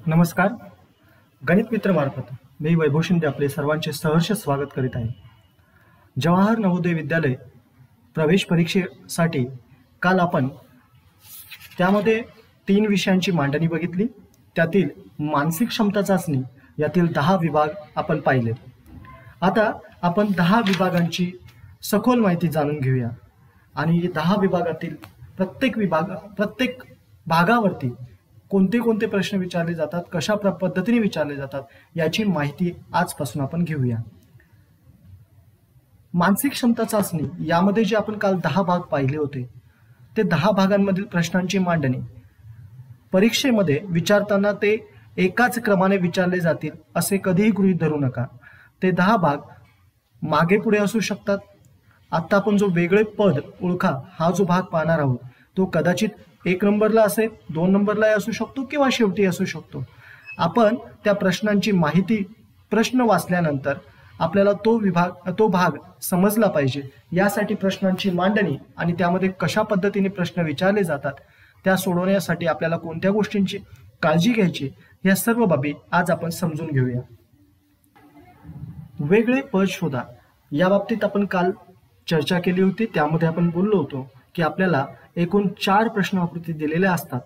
नमस्कार. गणित मित्र मार्फत मी वैभव शिंदे आपले सर्वांचे सहर्ष स्वागत करीत आहे. जवाहर नवोदय विद्यालय प्रवेश परीक्षेसाठी काल आपण त्यामध्ये 3 विषयांची मांडणी बघितली. त्यातील मानसिक क्षमता चाचणी यातील 10 विभाग आपण पाहिले. आता आपण 10 विभागांची सखोल माहिती जाणून घेऊया आणि 10 विभागातील प्रत्येक भागावरती कोणते कोणते प्रश्न विचारले जातात, कशा पद्धतीने विचारले जातात याची माहिती आजपासून आपण घेऊया. मानसिक क्षमता चाचणी यामध्ये जे आपण काल 10 भाग पाहिले होते ते 10 भागांमधील प्रश्नांची मांडणी परीक्षेमध्ये विचारताना ते एकाच क्रमाने विचारले जातील असे कधीही गृहीत धरू नका. ते 10 भाग मागे पुढे असू शकतात. आता आपण जो वेगळे पद ओळखा हा जो भाग पाहणार आहोत तो कदाचित 1 नंबरला असेल, 2 नंबरला असू शकतो किंवा शेवटी असू शकतो. आपण त्या प्रश्नांची माहिती प्रश्न वाचल्यानंतर आपल्याला तो भाग समजला पाहिजे. यासाठी प्रश्नांची मांडणी आणि त्यामध्ये कशा पद्धतीने प्रश्न विचारले जातात त्या सोडवण्यासाठी आपल्याला कोणत्या गोष्टींची काळजी घ्यायची या सर्व बाबी आज आपण समजून घेऊया. वेगळे पद शोधा या बाबतीत आपण काल चर्चा केली होती. त्यामध्ये आपण बोललो होतो की आपल्याला एकूण 4 प्रश्न आकृती दिलेल्या असतात.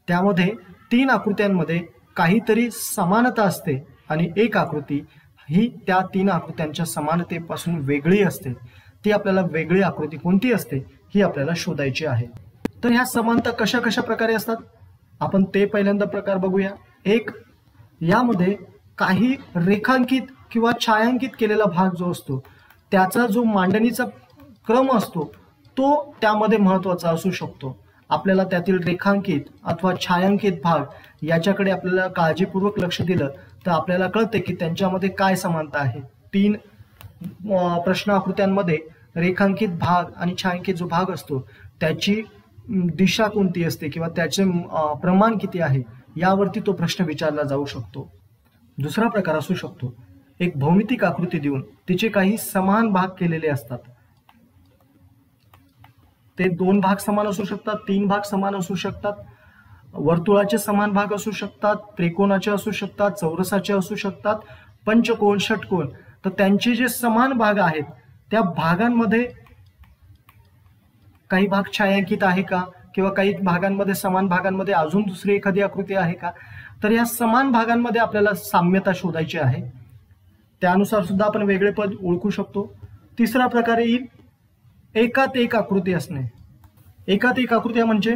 त्यामध्ये 3 आकृत्यांमध्ये काहीतरी समानता असते आणि एक आकृती ही त्या 3 आकृत्यांच्या समानतेपासून वेगळी असते. ती आपल्याला वेगळी आकृती कोणती असते ही आपल्याला शोधायची आहे. तर ह्या समानता कशा कशा प्रकारे असतात आपण ते पहिल्यांदा प्रकार बघूया. एक, यामध्ये काही रेखांकित किंवा छायांकित केलेला भाग जो असतो त्याचा जो मांडणीचा क्रम असतो तो त्यामध्ये महत्त्वाचा असू शकतो. आपल्याला त्यातील रेखांकित अथवा छायांकित भाग याच्याकडे आपल्याला काळजीपूर्वक लक्ष दिलं तर आपल्याला कळते की त्यांच्यामध्ये काय समानता आहे. 3 प्रश्न आकृत्यांमध्ये रेखांकित भाग आणि छायांकित जो भाग असतो त्याची दिशा कोणती असते किंवा त्याचे प्रमाण किती आहे यावरती तो प्रश्न विचारला जाऊ शकतो. दुसरा प्रकार असू शकतो एक भौमितिक आकृती देऊन तिचे काही समान भाग केलेले असतात. ते 2 भाग समान असू शकतात, 3 भाग समान असू शकतात, वर्तुळाचे समान भाग असू शकतात, त्रिकोणाचे असू शकतात, चौरसाचे असू शकतात, पंचकोन, षटकोन. तर त्यांचे जे समान भाग आहेत त्या भागांमध्ये काही भाग छायांकित आहे का किंवा काही भागांमध्ये समान भागांमध्ये अजून दुसरी एखादी आकृती आहे का. तर या समान भागांमध्ये आपल्याला साम्यता शोधायची आहे. त्यानुसार सुद्धा आपण वेगळे पद ओळखू शकतो. तिसरा प्रकार येईल एकात एक आकृती असणे. एकात एक आकृती म्हणजे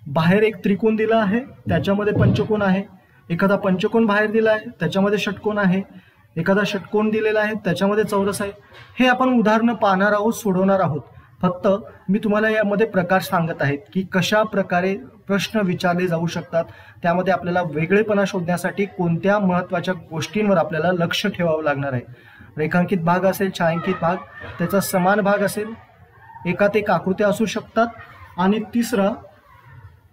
बाहेर एक त्रिकोण दिला आहे त्याच्यामध्ये पंचकोन आहे, एखादा पंचकोन बाहेर दिला आहे त्याच्यामध्ये षटकोन आहे, एखादा षटकोन दिलेला आहे त्याच्यामध्ये चौरस आहे. हे आपण उदाहरणं पाहणार आहोत, सोडवणार आहोत. फक्त मी तुम्हाला यामध्ये प्रकार सांगत आहेत की कशा प्रकारे प्रश्न विचारले जाऊ शकतात. त्यामध्ये आपल्याला वेगळेपणा शोधण्यासाठी कोणत्या महत्त्वाच्या गोष्टींवर आपल्याला लक्ष ठेवावं लागणार आहे. रेखांकित भाग असेल, छायांकित भाग, त्याचा समान भाग असेल, एकात एक आकृत्या असू शकतात. आणि तिसरा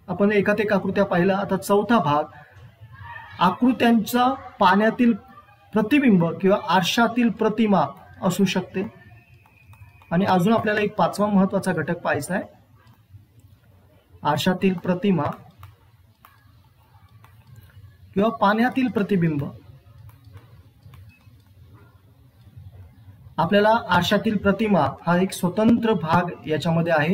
आपण एकात एक आकृत्या पाहिला. आता चौथा भाग आकृत्यांचा पाण्यातील प्रतिबिंब किंवा आरशातील प्रतिमा असू शकते. आणि अजून आपल्याला एक 5वा महत्त्वाचा घटक पाहायचा आहे आरशातील प्रतिमा किंवा पाण्यातील प्रतिबिंब. आपल्याला आरशातील प्रतिमा हा एक स्वतंत्र भाग याच्यामध्ये आहे,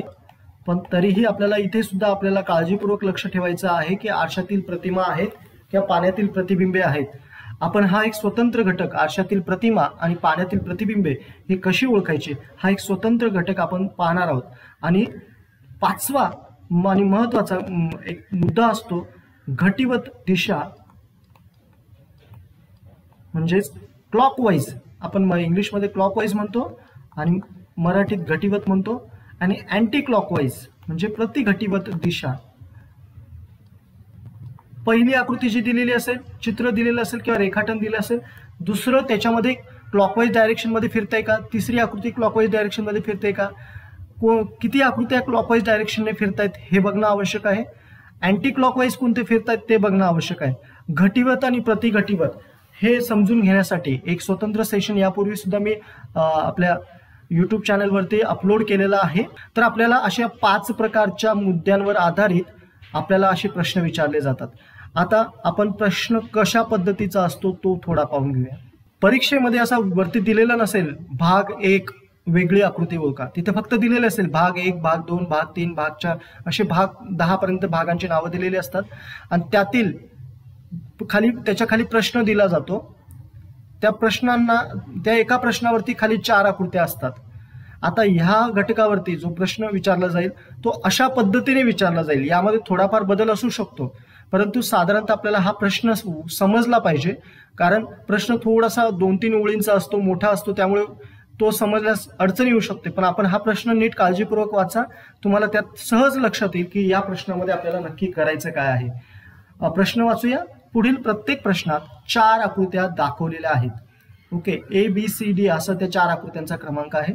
पण तरीही आपल्याला इथे सुद्धा आपल्याला काळजीपूर्वक लक्ष ठेवायचं आहे की आरशातील प्रतिमा आहेत किंवा पाण्यातील प्रतिबिंबे आहेत. आपण हा एक स्वतंत्र घटक आरशातील प्रतिमा आणि पाण्यातील प्रतिबिंबे हे कशी ओळखायचे हा एक स्वतंत्र घटक आपण पाहणार आहोत. आणि 5वा आणि महत्त्वाचा एक मुद्दा असतो घटीवत दिशा, म्हणजेच क्लॉकवाईज. आपण इंग्लिशमध्ये क्लॉकवाईज म्हणतो आणि मराठीत घटीवत म्हणतो. आणि अँटी क्लॉकवाईज म्हणजे प्रतिघटीवत दिशा. पहिली आकृती जी दिलेली असेल, चित्र दिलेलं असेल किंवा रेखाटन दिलं असेल, दुसरं त्याच्यामध्ये क्लॉकवाईज डायरेक्शन मध्ये फिरतंय का, तिसरी आकृती क्लॉकवाईज डायरेक्शन मध्ये फिरते का, किती आकृत्या क्लॉकवाईज डायरेक्शनने फिरतायत हे बघणं आवश्यक आहे. अँटी क्लॉकवाईज कोणते फिरतायत ते बघणं आवश्यक आहे. घटीवत आणि प्रतिघटीवत हे समजून घेण्यासाठी एक स्वतंत्र सेशन यापूर्वी सुद्धा मी आपल्या YouTube चॅनलवरती अपलोड केलेला आहे. तर आपल्याला अशा 5 प्रकारच्या मुद्द्यांवर आधारित आपल्याला असे प्रश्न विचारले जातात. आता आपण प्रश्न कशा पद्धतीचा असतो तो थोडा पाहून घेऊया. परीक्षेमध्ये असा वरती दिलेला नसेल भाग 1 वेगळी आकृती ओळखा, तिथे फक्त दिलेले असेल भाग 1, भाग 2, भाग 3, भाग 4 असे भाग 10 पर्यंत भागांची नावं दिलेली असतात आणि त्यातील त्याच्या खाली प्रश्न दिला जातो. त्या प्रश्नांना त्या एका प्रश्नावरती खाली 4 आकृत्या असतात. आता ह्या घटकावरती जो प्रश्न विचारला जाईल तो अशा पद्धतीने विचारला जाईल. यामध्ये थोडाफार बदल असू शकतो, परंतु साधारणतः आपल्याला हा प्रश्न समजला पाहिजे, कारण प्रश्न थोडासा 2-3 ओळींचा असतो, मोठा असतो, त्यामुळे तो समजण्यास अडचण येऊ शकते. पण आपण हा प्रश्न नीट काळजीपूर्वक वाचा, तुम्हाला त्यात सहज लक्षात येईल की या प्रश्नामध्ये आपल्याला नक्की करायचं काय आहे. प्रश्न वाचूया. पुढील प्रत्येक प्रश्नात 4 आकृत्या दाखवलेल्या आहेत. ओके, ABCD असं त्या 4 आकृत्यांचा क्रमांक आहे.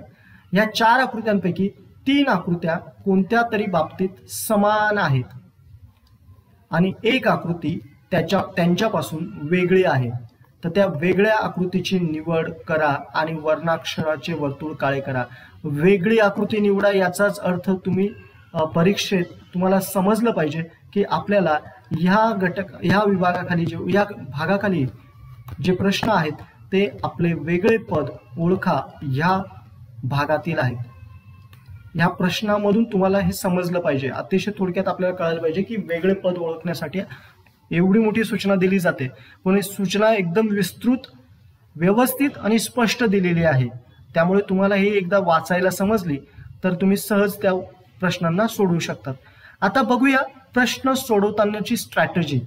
या 4 आकृत्यांपैकी 3 आकृत्या कोणत्या तरी बाबतीत समान आहेत आणि एक आकृती त्यांच्यापासून वेगळी आहे. तर त्या वेगळ्या आकृतीची निवड करा आणि वर्णाक्षराचे वर्तुळ काळे करा. वेगळी आकृती निवडा याचाच अर्थ तुम्ही परीक्षेत तुम्हाला समजलं पाहिजे की आपल्याला ह्या विभागाखाली या भागाखाली जे प्रश्न आहेत ते आपले वेगळे पद ओळखा ह्या भागातील आहेत. ह्या प्रश्नामधून तुम्हाला हे समजलं पाहिजे. अतिशय थोडक्यात आपल्याला कळायला पाहिजे की वेगळे पद ओळखण्यासाठी एवढी मोठी सूचना दिली जाते, पण ही सूचना एकदम विस्तृत, व्यवस्थित आणि स्पष्ट दिलेली आहे. त्यामुळे तुम्हाला हे एकदा वाचायला समजली तर तुम्ही सहज त्या प्रश्नांना सोडवू शकतात. आता बघूया प्रश्न सोडवतानाची स्ट्रॅटेजी.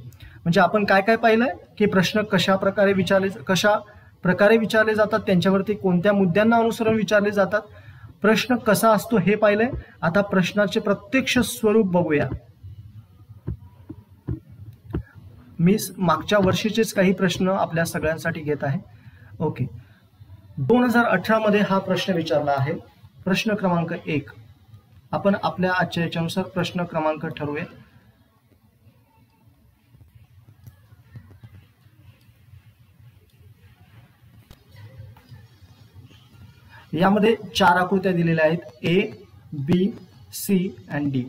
म्हणजे आपण काय काय पाहिलंय की प्रश्न कशा प्रकारे विचारले जातात, त्यांच्यावरती कोणत्या मुद्द्यांना अनुसरून विचारले जातात, प्रश्न कसा असतो हे पाहिलंय. आता प्रश्नाचे प्रत्यक्ष स्वरूप बघूया. मी मागच्या वर्षीचेच काही प्रश्न आपल्या सगळ्यांसाठी घेत आहे. ओके, 2018 मध्ये हा प्रश्न विचारला आहे. प्रश्न क्रमांक 1. आपण आपल्या आजच्या याच्यानुसार प्रश्न क्रमांक ठरवूया. यामध्ये 4 आकृत्या दिलेल्या आहेत, A, B, C आणि D.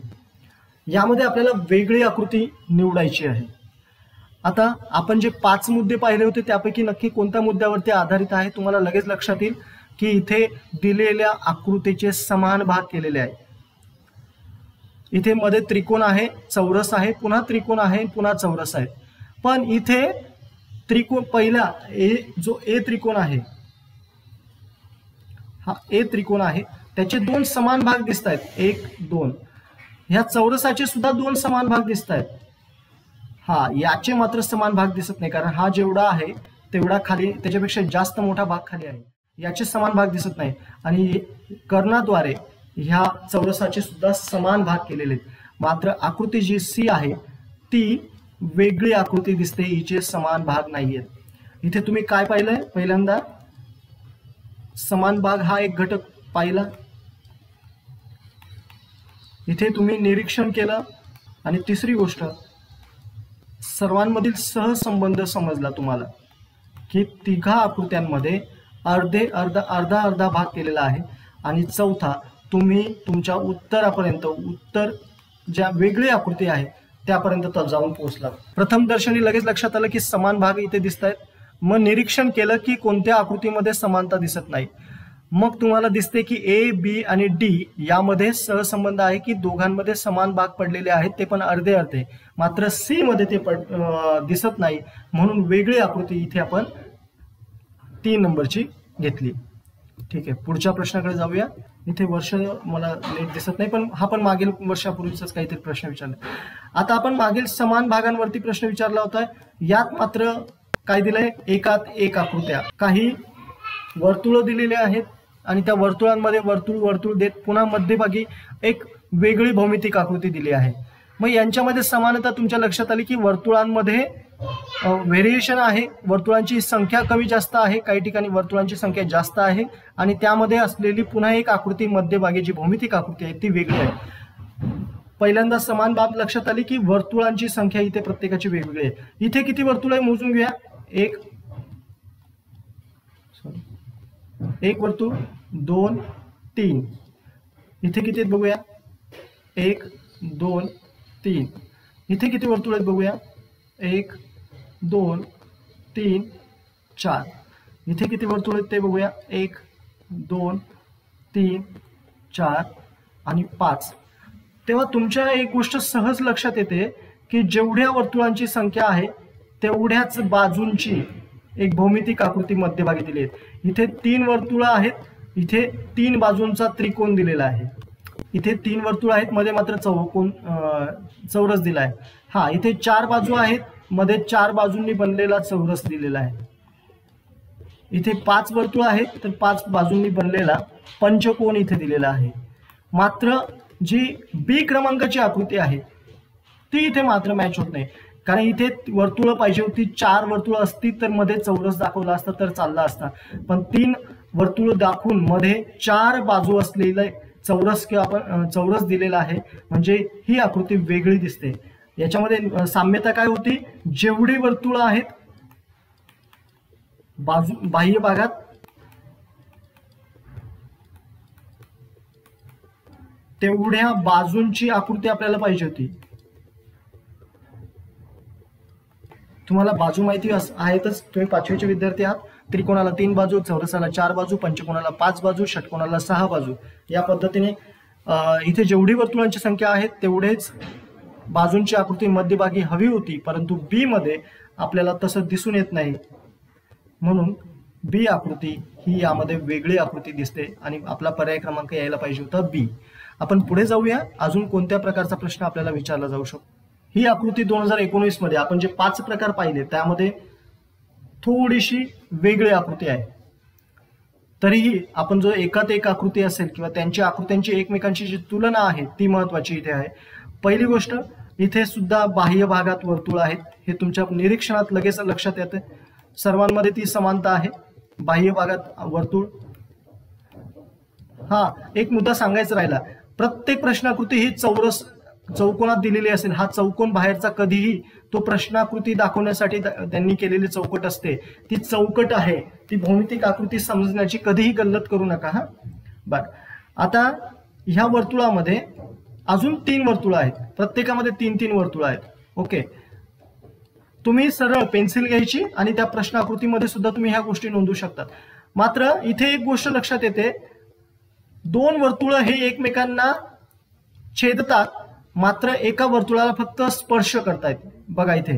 यामध्ये आपल्याला वेगळी आकृती निवडायची आहे. आता आपण जे 5 मुद्दे पाहिले होते त्यापैकी नक्की कोणत्या मुद्द्यावरती आधारित आहे तुम्हाला लगेच लक्षात येईल की इथे दिलेल्या आकृतीचे समान भाग केलेले आहेत. इथे मध्ये त्रिकोण आहे, चौरस आहे, पुन्हा त्रिकोण आहे, पुन्हा चौरस आहे. पण इथे त्रिकोण पहिला जो A त्रिकोण आहे, हा A त्रिकोण आहे, त्याचे 2 समान भाग दिसत आहेत, 1, 2. ह्या चौरसाचे सुद्धा 2 समान भाग दिसत आहेत. हा, याचे मात्र समान भाग दिसत नाही, कारण हा जेवढा आहे तेवढा खाली, त्याच्यापेक्षा जास्त मोठा भाग खाली आहे. याचे समान भाग दिसत नाही आणि कर्णाद्वारे ह्या चौरसाचे सुद्धा समान भाग केलेले आहेत. मात्र आकृती जी C आहे ती वेगळी आकृती दिसते, हिचे समान भाग नाहीयेत. इथे तुम्ही काय पाहिलंय? पहिल्यांदा समान भाग हा एक घटक पाहिला, इथे तुम्ही निरीक्षण केलं आणि तिसरी गोष्ट सर्वांमधील सहसंबंध समजला तुम्हाला की तिघा आकृत्यांमध्ये अर्धा भाग केलेला आहे. आणि चौथा, तुम्ही तुमच्या उत्तरापर्यंत, उत्तर ज्या वेगळी आकृती आहे त्यापर्यंत जाऊन पोहोचला. प्रथम दर्शनी लगेच लक्षात आलं की समान भाग इथे दिसत आहेत. मग निरीक्षण केलं की कोणत्या आकृतीमध्ये समानता दिसत नाही. मग तुम्हाला दिसते की A, B आणि D यामध्ये सहसंबंध आहे की दोघांमध्ये समान भाग पडलेले आहेत, ते पण अर्धे अर्धे. मात्र C मध्ये ते दिसत नाही, म्हणून वेगळी आकृती इथे आपण 3 नंबरची घेतली. ठीक आहे, पुढच्या प्रश्नाकडे जाऊया. इथे वर्ष मला नीट दिसत नाही, पण हा पण मागील वर्षापूर्वीचाच काहीतरी प्रश्न विचारला. आता आपण मागील समान भागांवरती प्रश्न विचारला होता. यात मात्र काय दिलंय? एकात एक आकृत्या, काही वर्तुळ दिलेले आहेत आणि त्या वर्तुळांमध्ये वर्तुळ देत पुन्हा मध्यभागी एक वेगळी भौमितिक आकृती दिली आहे. मग यांच्यामध्ये समानता तुमच्या लक्षात आली की वर्तुळांमध्ये व्हेरिएशन आहे, वर्तुळांची संख्या कमी जास्त आहे, काही ठिकाणी वर्तुळांची संख्या जास्त आहे आणि त्यामध्ये असलेली पुन्हा एक आकृती मध्यभागी जी भौमितिक आकृती आहे ती वेगळी आहे. पहिल्यांदा समान बाब लक्षात आली की वर्तुळांची संख्या इथे प्रत्येकाची वेगवेगळी आहे. इथे किती वर्तुळ आहे मोजून घ्या. एक वर्तुळ, 2, 3. इथे किती आहेत बघूया. 1, 2, 3. इथे किती वर्तुळ आहेत बघूया. 1 2 3 4. इथे किती वर्तुळ आहेत ते बघूया. 1 2 3 4 आणि 5. तेव्हा तुमच्या एक गोष्ट सहज लक्षात येते की जेवढ्या वर्तुळांची संख्या आहे तेवढ्याच बाजूंची एक भौमितिक आकृती मध्यभागी दिली आहे. इथे 3 वर्तुळ आहेत, इथे 3 बाजूंचा त्रिकोण दिलेला आहे. इथे 3 वर्तुळ आहेत, मध्ये मात्र चौरस दिला आहे. हा, इथे 4 बाजू आहेत, मध्ये 4 बाजूंनी बनलेला चौरस दिलेला आहे. इथे 5 वर्तुळ आहेत तर 5 बाजूंनी बनलेला पंचकोन इथे दिलेला आहे. मात्र जी बी क्रमांकाची आकृती आहे ती इथे मात्र मॅच होत नाही, कारण इथे वर्तुळ पाहिजे होती. 4 वर्तुळ असती तर मध्ये चौरस दाखवला असता तर चालला असता, पण 3 वर्तुळ दाखवून मध्ये 4 बाजू असलेले चौरस किंवा आपण चौरस दिलेला आहे, म्हणजे ही आकृती वेगळी दिसते. याच्यामध्ये साम्यता काय होती, जेवढी वर्तुळ आहेत बाह्य भागात तेवढ्या बाजूंची आकृती आपल्याला पाहिजे होती. तुम्हाला बाजू माहिती आहेतच, तुम्ही 5वीचे विद्यार्थी आहात. त्रिकोणाला 3 बाजू, चौरसाला 4 बाजू, पंचकोणाला 5 बाजू, षटकोणाला 6 बाजू. या पद्धतीने इथे जेवढी वर्तुळांची संख्या आहे तेवढेच बाजूंची आकृती मध्यभागी हवी होती, परंतु बी मध्ये आपल्याला तसं दिसून येत नाही, म्हणून बी आकृती ही यामध्ये वेगळी आकृती दिसते आणि आपला पर्याय क्रमांक यायला पाहिजे होता बी. आपण पुढे जाऊया. अजून कोणत्या प्रकारचा प्रश्न आपल्याला विचारला जाऊ शकतो. ही आकृती 2019 मध्ये आपण जे 5 प्रकार पाहिले त्यामध्ये थोडीशी वेगळी आकृती आहे. तरीही आपण जो एकात एक आकृती असेल किंवा त्यांच्या आकृत्यांची एकमेकांची जी तुलना आहे ती महत्वाची इथे आहे. पहिली गोष्ट, इथे सुद्धा बाह्य भागात वर्तुळ आहेत, हे तुमच्या निरीक्षणात लगेच लक्षात येते. सर्वांमध्ये ती समानता आहे, बाह्य भागात वर्तुळ. हा, एक मुद्दा सांगायचा राहिला, प्रत्येक प्रश्नाकृती ही चौकोनात दिलेली असेल. हा चौकोन बाहेरचा कधीही तो प्रश्नाकृती दाखवण्यासाठी त्यांनी केलेली चौकट असते, ती चौकट आहे, ती भौमितिक आकृती समजण्याची कधीही गल्लत करू नका. हा बर, आता ह्या वर्तुळामध्ये अजून 3 वर्तुळ आहेत, प्रत्येकामध्ये 3-3 वर्तुळ आहेत. ओके, तुम्ही सरळ पेन्सिल घ्यायची आणि त्या प्रश्नाकृतीमध्ये सुद्धा तुम्ही ह्या गोष्टी नोंदवू शकतात. मात्र इथे एक गोष्ट लक्षात येते, 2 वर्तुळ हे एकमेकांना छेदतात, मात्र एका वर्तुळाला फक्त स्पर्श करतायत. बघा इथे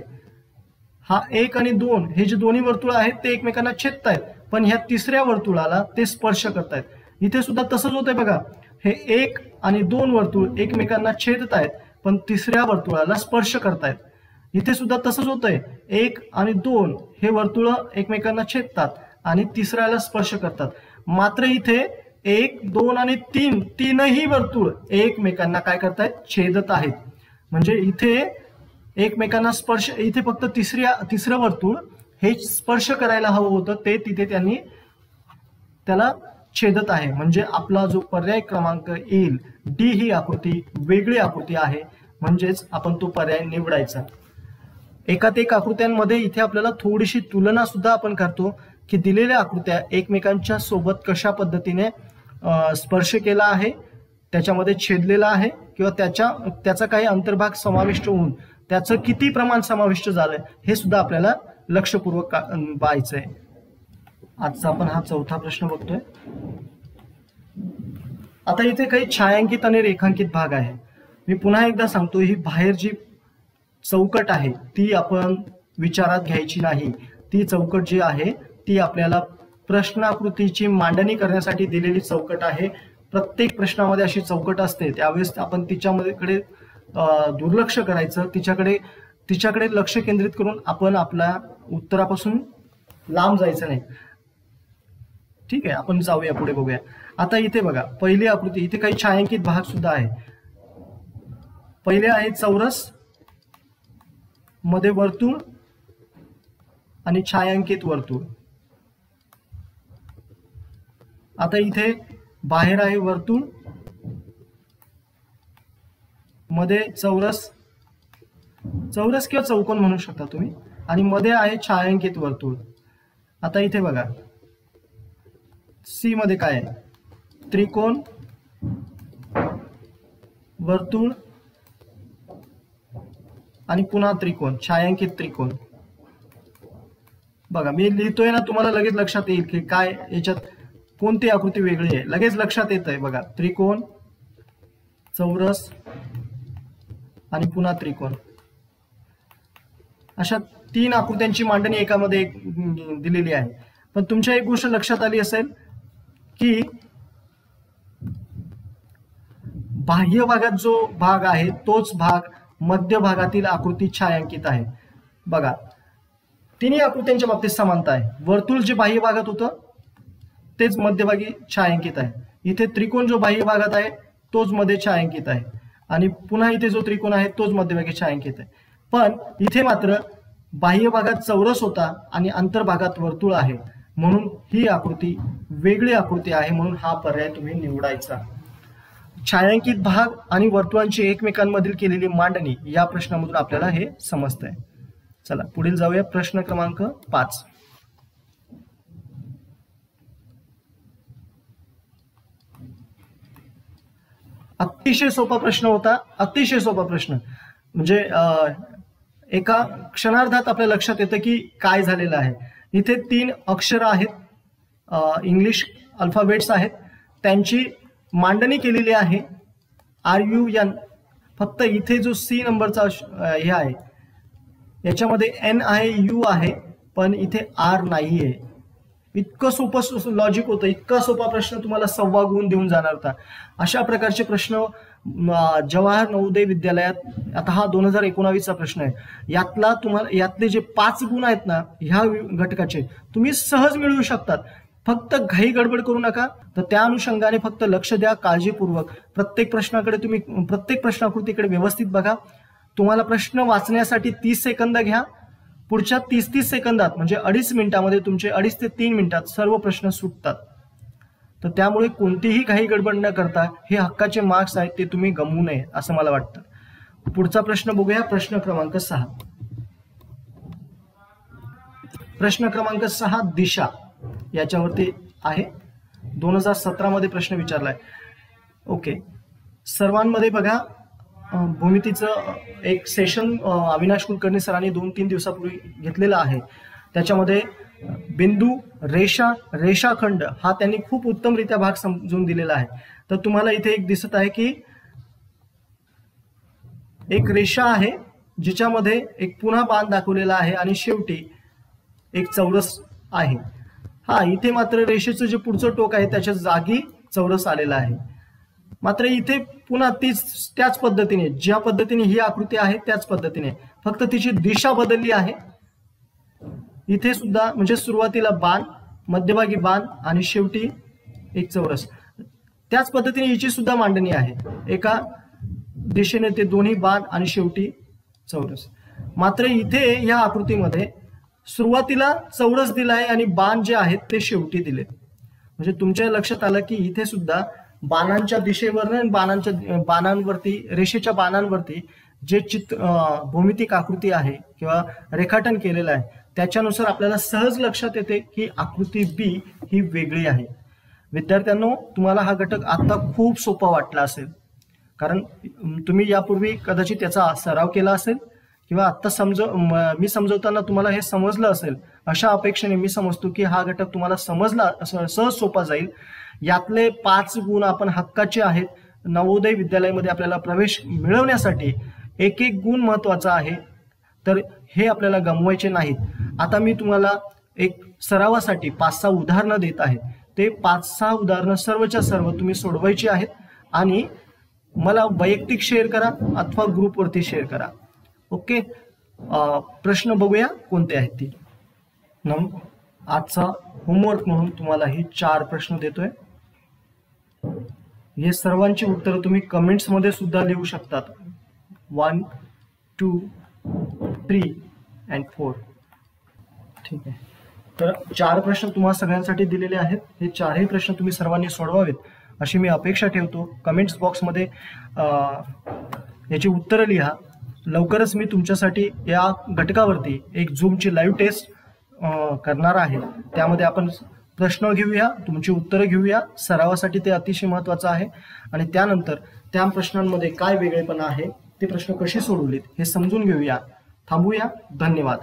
हा 1 आणि 2 हे जे दोन्ही वर्तुळ आहेत ते एकमेकांना छेदतायत, पण ह्या तिसऱ्या वर्तुळाला ते स्पर्श करतायत. इथे सुद्धा तसंच होतंय. बघा, हे 1 आणि 2 वर्तुळ एकमेकांना छेदतायत पण तिसऱ्या वर्तुळाला स्पर्श करतायत. इथे सुद्धा तसंच होतंय, 1 आणि 2 हे वर्तुळ एकमेकांना छेदतात आणि तिसऱ्याला स्पर्श करतात. मात्र इथे 1, 2 आणि 3 तीनही वर्तुळ एकमेकांना काय करतायत, छेदत आहेत. म्हणजे इथे एकमेकांना स्पर्श, इथे फक्त तिसरं वर्तुळ हे स्पर्श करायला हवं होतं, ते तिथे त्यांनी त्याला छेदत आहे. म्हणजे आपला जो पर्याय क्रमांक येईल डी ही आकृती वेगळी आकृती आहे, म्हणजेच आपण तो पर्याय निवडायचा. एकात एक आकृत्यांमध्ये इथे आपल्याला थोडीशी तुलना सुद्धा आपण करतो की दिलेल्या आकृत्या एकमेकांच्या सोबत कशा पद्धतीने स्पर्श केला आहे, त्याच्यामध्ये छेदलेला आहे किंवा त्याचा काही अंतर्भाग समाविष्ट होऊन त्याचं किती प्रमाण समाविष्ट झालंय हे सुद्धा आपल्याला लक्षपूर्वक पाहायचंय. आजचा आपण हा 4था प्रश्न बघतोय. आता इथे काही छायांकित आणि रेखांकित भाग आहे. मी पुन्हा एकदा सांगतो, ही बाहेर जी चौकट आहे ती आपण विचारात घ्यायची नाही. ती चौकट जी आहे ती आपल्याला प्रश्नाकृतीची मांडणी करण्यासाठी दिलेली चौकट आहे. प्रत्येक प्रश्नामध्ये अशी चौकट असते, त्यावेळेस आपण तिच्याकडे दुर्लक्ष करायचं, तिच्याकडे लक्ष केंद्रित करून आपण आपल्या उत्तरापासून लांब जायचं नाही. ठीक आहे, आपण जाऊया पुढे बघूया. आता इथे बघा, पहिली आकृती, इथे काही छायांकित भाग सुद्धा आहे. पहिले आहे चौरस, मध्ये वर्तुळ आणि छायांकित वर्तुळ. आता इथे बाहेर आहे वर्तुळ, मध्ये चौरस किंवा चौकोन म्हणू शकता तुम्ही, आणि मध्ये आहे छायांकित वर्तुळ. आता इथे बघा, सी मध्ये काय आहे, त्रिकोण, वर्तुळ आणि पुन्हा त्रिकोण, छायांकित त्रिकोण. बघा मी लिहितोय ना, तुम्हाला लगेच लक्षात येईल की काय याच्यात कोणती आकृती वेगळी आहे. लगेच लक्षात येत आहे. बघा, त्रिकोण, चौरस आणि पुन्हा त्रिकोण, अशा 3 आकृत्यांची मांडणी एकामध्ये दिलेली आहे. पण तुमच्या एक गोष्ट लक्षात आली असेल की बाह्य भागात जो भाग आहे तोच भाग मध्य भागातील आकृती छायांकित आहे. बघा, तिन्ही आकृत्यांच्या बाबतीत समानता आहे. वर्तुळ जे बाह्य भागात होतं तेच मध्यभागी छायांकित आहे. इथे त्रिकोण जो बाह्य भागात आहे तोच मध्ये छायांकित आहे आणि पुन्हा इथे जो त्रिकोण आहे तोच मध्यभागी छायांकित आहे. पण इथे मात्र बाह्य भागात चौरस होता आणि अंतर्भागात वर्तुळ आहे, म्हणून ही आकृती वेगळी आकृती आहे, म्हणून हा पर्याय तुम्ही निवडायचा. छायांकित भाग आणि वर्तुळांची एकमेकांमधील केलेली मांडणी या प्रश्नामधून आपल्याला हे समजतंय. चला पुढील जाऊया. प्रश्न क्रमांक 5. अतिशय सोपा प्रश्न होता. अतिशय सोपा प्रश्न म्हणजे एका क्षणार्धात आपल्या लक्षात येतं की काय झालेलं आहे. इथे 3 अक्षर आहेत, इंग्लिश अल्फाबेट्स आहेत, त्यांची मांडणी केलेली आहे RUN. फक्त इथे जो C नंबरचा हे आहे याच्यामध्ये N आहे, U आहे, पण इथे R नाही आहे. इतकं सोपं लॉजिक होतं. इतका सोपा प्रश्न तुम्हाला 1.25 गुण देऊन जाणार होता. अशा प्रकारचे प्रश्न जवाहर नवोदय विद्यालयात, आता हा 2019चा प्रश्न आहे, यातले जे 5 गुण आहेत ना ह्या घटकाचे तुम्ही सहज मिळवू शकतात. फक्त घाई गडबड करू नका. तर त्या अनुषंगाने फक्त लक्ष द्या काळजीपूर्वक. प्रत्येक प्रश्नाकृतीकडे व्यवस्थित बघा. तुम्हाला प्रश्न वाचण्यासाठी 30 सेकंद घ्या. पुढच्या 30 सेकंदात म्हणजे 2.5 मिनिटामध्ये तुमचे 2.5 ते 3 मिनिटात सर्व प्रश्न सुटतात. तर त्यामुळे कोणतीही घाई गडबड न करता हे हक्काचे मार्क्स आहेत ते तुम्ही गमवू नये असं मला वाटतं. पुढचा प्रश्न बघूया. प्रश्न क्रमांक 6. प्रश्न क्रमांक 6 दिशा याच्यावरती आहे. 2017 मध्ये प्रश्न विचारलाय. ओके, सर्वांमध्ये बघा भूमितीचं एक सेशन अविनाश कुलकर्णी सरांनी 2-3 दिवसापूर्वी घेतलेलं आहे. त्याच्यामध्ये बिंदू, रेषा, रेषाखंड हा त्यांनी खूप उत्तमरित्या भाग समजून दिलेला आहे. तर तुम्हाला इथे एक दिसत आहे की एक रेषा आहे जिच्यामध्ये एक पुन्हा बाण दाखवलेला आहे आणि शेवटी एक चौरस आहे. हा, इथे मात्र रेषेचं जे पुढचं टोक आहे त्याच्या जागी चौरस आलेला आहे. मात्र इथे पुन्हा त्याच पद्धतीने, ज्या पद्धतीने ही आकृती आहे त्याच पद्धतीने, फक्त तिची दिशा बदलली आहे. इथे सुद्धा म्हणजे सुरुवातीला बाण, मध्यभागी बाण आणि शेवटी एक चौरस. त्याच पद्धतीने हिची सुद्धा मांडणी आहे. एका दिशेने ते दोन्ही बाण आणि शेवटी चौरस. मात्र इथे या आकृतीमध्ये सुरुवातीला चौरस दिलाय आणि बाण जे आहेत ते शेवटी दिले. म्हणजे तुमच्या लक्षात आलं की इथे सुद्धा बाणांच्या दिशेवर, बाणांवरती, रेषेच्या बाणांवरती जे भौमितिक आकृती आहे किंवा रेखाटन केलेलं आहे त्याच्यानुसार आपल्याला सहज लक्षात येते की आकृती B ही वेगळी आहे. विद्यार्थ्यांनो, तुम्हाला हा घटक आता खूप सोपा वाटला असेल, कारण तुम्ही यापूर्वी कदाचित त्याचा सराव केला असेल किंवा आता मी समजवताना तुम्हाला हे समजलं असेल. अशा अपेक्षेने मी समजतो की हा घटक तुम्हाला समजला, सहज सोपा जाईल. यातले 5 गुण आपण हक्काचे आहेत. नवोदय विद्यालयामध्ये आपल्याला प्रवेश मिळवण्यासाठी एक गुण महत्वाचा आहे, तर हे आपल्याला गमवायचे नाहीत. आता मी तुम्हाला एक सरावासाठी 5-6 उदाहरणं देत आहे. ते 5-6 उदाहरणं सर्वच्या सर्व तुम्ही सोडवायची आहेत आणि मला वैयक्तिक शेअर करा अथवा ग्रुपवरती शेअर करा. ओके, प्रश्न बघूया कोणते आहेत ते. आजचा होमवर्क म्हणून तुम्हाला हे 4 प्रश्न देतोय. हे सर्वांची उत्तरं तुम्ही कमेंट्स मध्ये सुद्धा लिहू शकतात. 1, 2, 3 and 4. ठीक आहे. तर 4 प्रश्न तुम्हाला सगळ्यांसाठी दिलेले आहेत. हे 4ही प्रश्न तुम्ही सर्वांनी सोडवावेत अशी मी अपेक्षा ठेवतो. कमेंट्स बॉक्समध्ये याची उत्तरं लिहा. लवकरच मी तुमच्यासाठी या घटकावरती एक झूमची लाईव्ह टेस्ट करणार आहे. त्यामध्ये आपण प्रश्न घेऊया, तुमची उत्तरं घेऊया. सरावासाठी ते अतिशय महत्त्वाचं आहे आणि त्यानंतर त्या प्रश्नांमध्ये काय वेगळेपणा आहे ते प्रश्न कसे सोडवलेत हे समजून घेऊया. थांबूया. धन्यवाद.